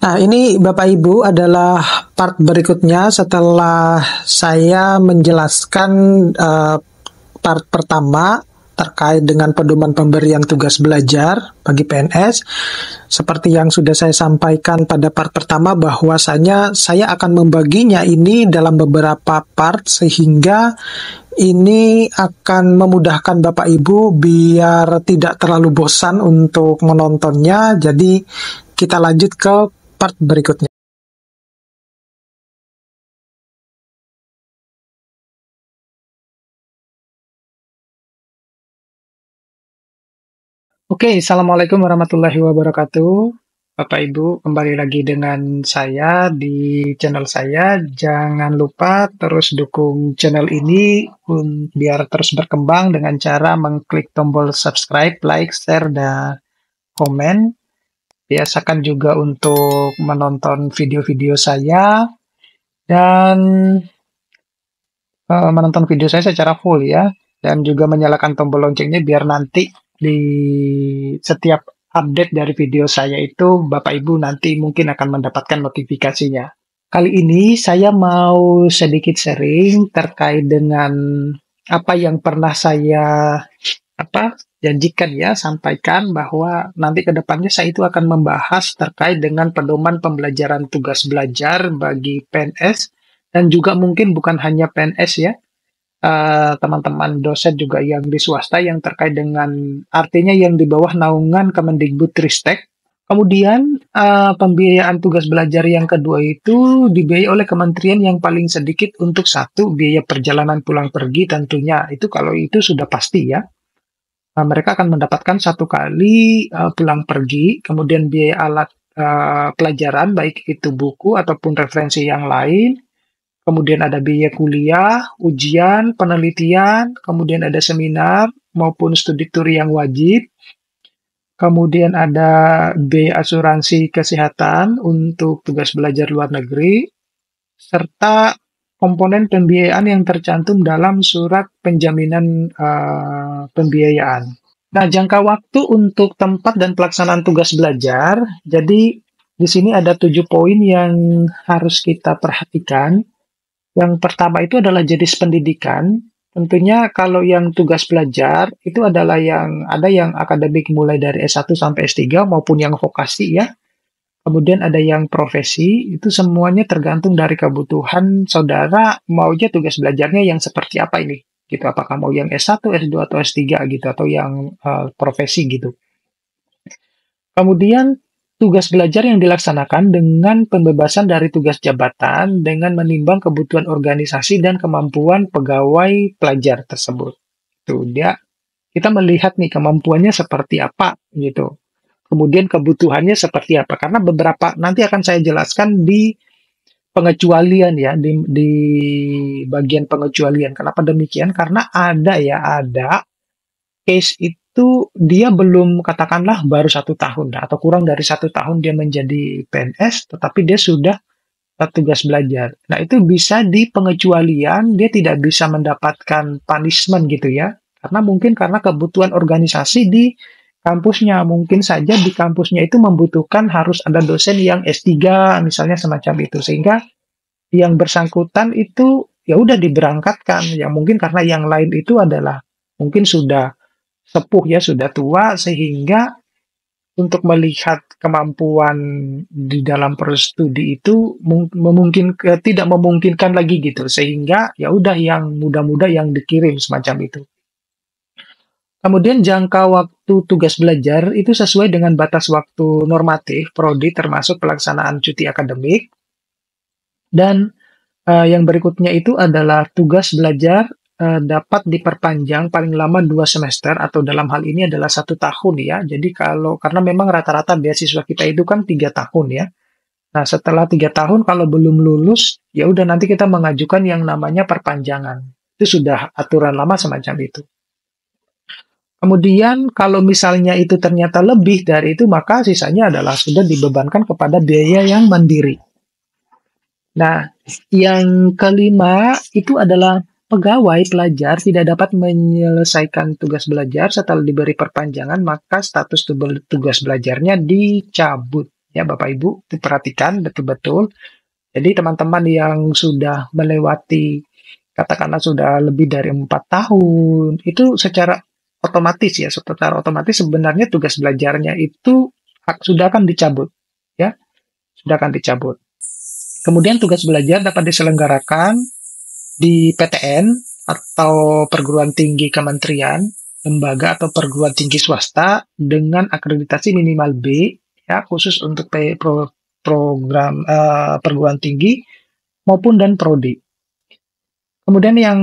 Nah, ini Bapak Ibu adalah part berikutnya setelah saya menjelaskan part pertama terkait dengan pedoman pemberian tugas belajar bagi PNS. Seperti yang sudah saya sampaikan pada part pertama, bahwasanya saya akan membaginya ini dalam beberapa part sehingga ini akan memudahkan Bapak Ibu biar tidak terlalu bosan untuk menontonnya. Jadi kita lanjut ke part berikutnya. Oke, Assalamualaikum warahmatullahi wabarakatuh. Bapak Ibu, kembali lagi dengan saya di channel saya. Jangan lupa terus dukung channel ini biar terus berkembang dengan cara mengklik tombol subscribe, like, share, dan komen. Biasakan juga untuk menonton video-video saya dan menonton video saya secara full ya, dan juga menyalakan tombol loncengnya biar nanti di setiap update dari video saya itu Bapak Ibu nanti mungkin akan mendapatkan notifikasinya. Kali ini saya mau sedikit sharing terkait dengan apa yang pernah saya janjikan ya, sampaikan bahwa nanti ke depannya saya itu akan membahas terkait dengan pedoman pembelajaran tugas belajar bagi PNS dan juga mungkin bukan hanya PNS ya, teman-teman dosen juga yang di swasta yang terkait dengan artinya yang di bawah naungan Kemendikbudristek. Kemudian pembiayaan tugas belajar yang kedua itu dibiayai oleh kementerian yang paling sedikit untuk satu biaya perjalanan pulang pergi tentunya. Itu kalau itu sudah pasti ya. Mereka akan mendapatkan satu kali pulang pergi, kemudian biaya alat pelajaran baik itu buku ataupun referensi yang lain. Kemudian ada biaya kuliah, ujian, penelitian, kemudian ada seminar maupun studi tour yang wajib. Kemudian ada biaya asuransi kesehatan untuk tugas belajar luar negeri, serta komponen pembiayaan yang tercantum dalam surat penjaminan pembiayaan. Nah, jangka waktu untuk tempat dan pelaksanaan tugas belajar, jadi di sini ada 7 poin yang harus kita perhatikan. Yang pertama itu adalah jenis pendidikan. Tentunya kalau yang tugas belajar itu adalah yang ada yang akademik mulai dari S1 sampai S3 maupun yang vokasi ya. Kemudian ada yang profesi, itu semuanya tergantung dari kebutuhan saudara maunya tugas belajarnya yang seperti apa ini. Gitu, apakah mau yang S1, S2 atau S3 gitu atau yang profesi gitu. Kemudian tugas belajar yang dilaksanakan dengan pembebasan dari tugas jabatan dengan menimbang kebutuhan organisasi dan kemampuan pegawai pelajar tersebut. Tuh dia, kita melihat nih kemampuannya seperti apa gitu. Kemudian kebutuhannya seperti apa. Karena beberapa nanti akan saya jelaskan di pengecualian ya, di bagian pengecualian. Kenapa demikian? Karena ada case itu dia belum katakanlah baru 1 tahun atau kurang dari 1 tahun dia menjadi PNS, tetapi dia sudah tugas belajar. Nah itu bisa di pengecualian dia tidak bisa mendapatkan punishment gitu ya, karena mungkin karena kebutuhan organisasi di kampusnya. Mungkin saja di kampusnya itu membutuhkan harus ada dosen yang S3 misalnya semacam itu, sehingga yang bersangkutan itu ya udah diberangkatkan. Ya mungkin karena yang lain itu adalah mungkin sudah sepuh ya, sudah tua, sehingga untuk melihat kemampuan di dalam proses studi itu tidak memungkinkan lagi gitu, sehingga ya udah yang muda-muda yang dikirim semacam itu. Kemudian jangka waktu tugas belajar itu sesuai dengan batas waktu normatif prodi termasuk pelaksanaan cuti akademik. Dan yang berikutnya itu adalah tugas belajar dapat diperpanjang paling lama 2 semester atau dalam hal ini adalah 1 tahun ya. Jadi karena memang rata-rata beasiswa kita itu kan 3 tahun ya. Nah setelah 3 tahun kalau belum lulus ya udah nanti kita mengajukan yang namanya perpanjangan. Itu sudah aturan lama semacam itu. Kemudian kalau misalnya itu ternyata lebih dari itu maka sisanya adalah sudah dibebankan kepada biaya yang mandiri. Nah, yang kelima itu adalah pegawai pelajar tidak dapat menyelesaikan tugas belajar setelah diberi perpanjangan, maka status tugas belajarnya dicabut. Ya, Bapak Ibu, diperhatikan betul-betul. Jadi teman-teman yang sudah melewati, katakanlah sudah lebih dari 4 tahun, itu secara otomatis ya, secara otomatis sebenarnya tugas belajarnya itu sudah akan dicabut, ya, sudah akan dicabut. Kemudian tugas belajar dapat diselenggarakan di PTN atau perguruan tinggi kementerian, lembaga atau perguruan tinggi swasta dengan akreditasi minimal B, ya, khusus untuk program perguruan tinggi maupun dan prodi. Kemudian yang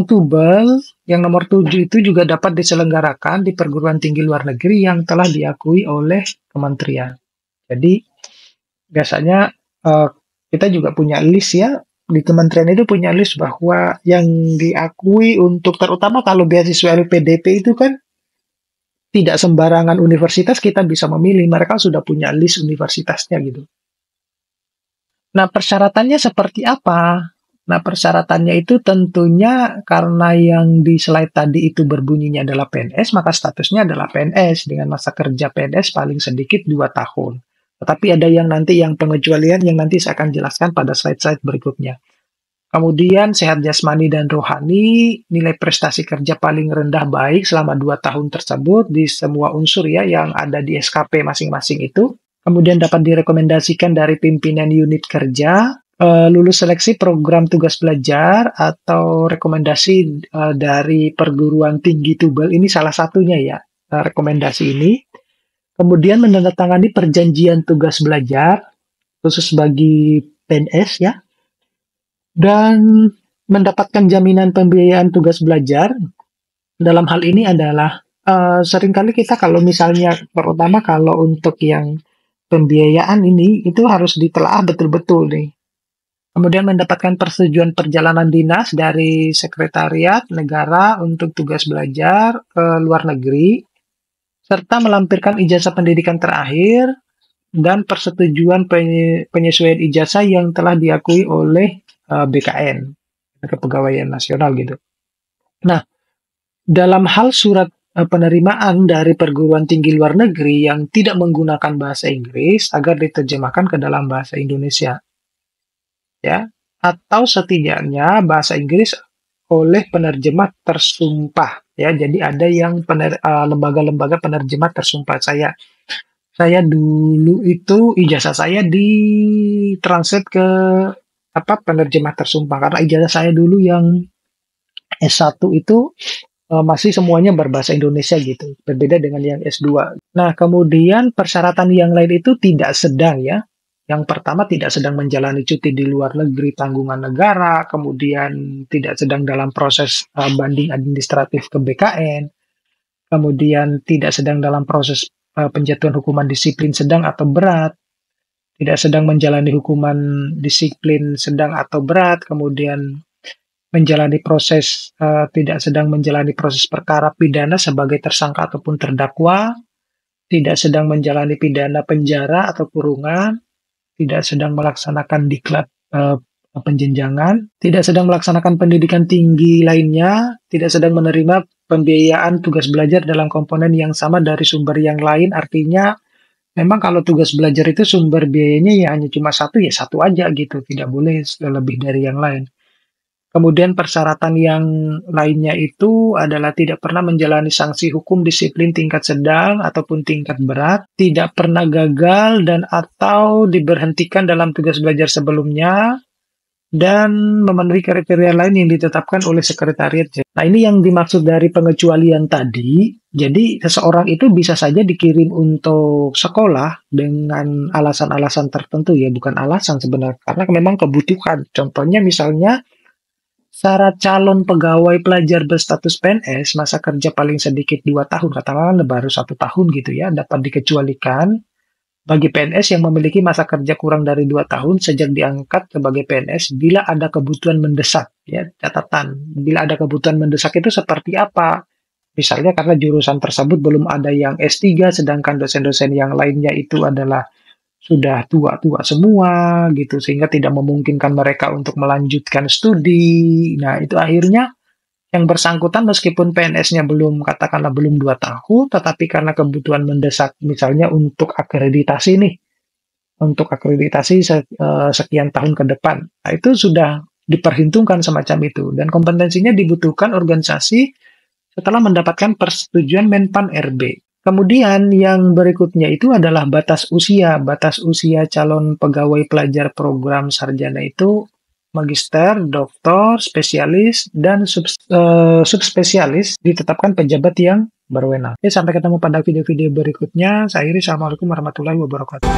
tubel, yang nomor 7 itu juga dapat diselenggarakan di perguruan tinggi luar negeri yang telah diakui oleh kementerian. Jadi biasanya kita juga punya list ya, di kementerian itu punya list bahwa yang diakui untuk, terutama kalau beasiswa LPDP itu kan tidak sembarangan universitas kita bisa memilih, mereka sudah punya list universitasnya gitu. Nah, persyaratannya seperti apa? Nah, persyaratannya itu tentunya karena yang di slide tadi itu berbunyinya adalah PNS, maka statusnya adalah PNS dengan masa kerja PNS paling sedikit 2 tahun. Tetapi ada yang nanti yang pengecualian yang nanti saya akan jelaskan pada slide-slide berikutnya. Kemudian sehat jasmani dan rohani, nilai prestasi kerja paling rendah baik selama 2 tahun tersebut di semua unsur ya yang ada di SKP masing-masing itu. Kemudian dapat direkomendasikan dari pimpinan unit kerja, lulus seleksi program tugas belajar atau rekomendasi dari perguruan tinggi Tubel, ini salah satunya ya, rekomendasi ini. Kemudian menandatangani perjanjian tugas belajar khusus bagi PNS ya, dan mendapatkan jaminan pembiayaan tugas belajar. Dalam hal ini adalah seringkali kita kalau misalnya, terutama kalau untuk yang pembiayaan ini, itu harus ditelaah betul-betul nih. Kemudian mendapatkan persetujuan perjalanan dinas dari Sekretariat Negara untuk tugas belajar ke luar negeri, serta melampirkan ijazah pendidikan terakhir dan persetujuan penyesuaian ijazah yang telah diakui oleh BKN, Kepegawaian Nasional gitu. Nah, dalam hal surat penerimaan dari perguruan tinggi luar negeri yang tidak menggunakan bahasa Inggris agar diterjemahkan ke dalam bahasa Indonesia, ya, atau setidaknya bahasa Inggris oleh penerjemah tersumpah, ya. Jadi ada yang lembaga-lembaga penerjemah tersumpah. Saya dulu itu ijazah saya ditranslate ke penerjemah tersumpah karena ijazah saya dulu yang S1 itu masih semuanya berbahasa Indonesia gitu, berbeda dengan yang S2. Nah, kemudian persyaratan yang lain itu tidak sedang ya. Yang pertama tidak sedang menjalani cuti di luar negeri tanggungan negara, kemudian tidak sedang dalam proses banding administratif ke BKN, kemudian tidak sedang dalam proses penjatuhan hukuman disiplin sedang atau berat, tidak sedang menjalani hukuman disiplin sedang atau berat, kemudian tidak sedang menjalani proses perkara pidana sebagai tersangka ataupun terdakwa, tidak sedang menjalani pidana penjara atau kurungan, tidak sedang melaksanakan diklat penjenjangan, tidak sedang melaksanakan pendidikan tinggi lainnya, tidak sedang menerima pembiayaan tugas belajar dalam komponen yang sama dari sumber yang lain. Artinya memang kalau tugas belajar itu sumber biayanya ya hanya cuma satu, ya satu aja gitu, tidak boleh lebih dari yang lain. Kemudian persyaratan yang lainnya itu adalah tidak pernah menjalani sanksi hukum disiplin tingkat sedang ataupun tingkat berat, tidak pernah gagal dan atau diberhentikan dalam tugas belajar sebelumnya, dan memenuhi kriteria lain yang ditetapkan oleh Sekretariat. Nah, ini yang dimaksud dari pengecualian tadi. Jadi, seseorang itu bisa saja dikirim untuk sekolah dengan alasan-alasan tertentu ya, bukan alasan sebenarnya, karena memang kebutuhan. Contohnya misalnya, syarat calon pegawai pelajar berstatus PNS, masa kerja paling sedikit 2 tahun, katakanlah baru 1 tahun gitu ya, dapat dikecualikan bagi PNS yang memiliki masa kerja kurang dari 2 tahun sejak diangkat sebagai PNS bila ada kebutuhan mendesak. Ya, catatan, bila ada kebutuhan mendesak itu seperti apa? Misalnya karena jurusan tersebut belum ada yang S3, sedangkan dosen-dosen yang lainnya itu adalah sudah tua-tua semua gitu sehingga tidak memungkinkan mereka untuk melanjutkan studi. Nah, itu akhirnya yang bersangkutan meskipun PNS-nya belum katakanlah belum 2 tahun, tetapi karena kebutuhan mendesak misalnya untuk akreditasi nih, untuk akreditasi sekian tahun ke depan. Nah, itu sudah diperhitungkan semacam itu. Dan kompetensinya dibutuhkan organisasi setelah mendapatkan persetujuan Menpan RB. Kemudian yang berikutnya itu adalah batas usia. Batas usia calon pegawai pelajar program sarjana itu magister, doktor, spesialis, dan subspesialis ditetapkan pejabat yang berwenang. Oke, sampai ketemu pada video-video berikutnya. Saya akhiri, Assalamualaikum warahmatullahi wabarakatuh.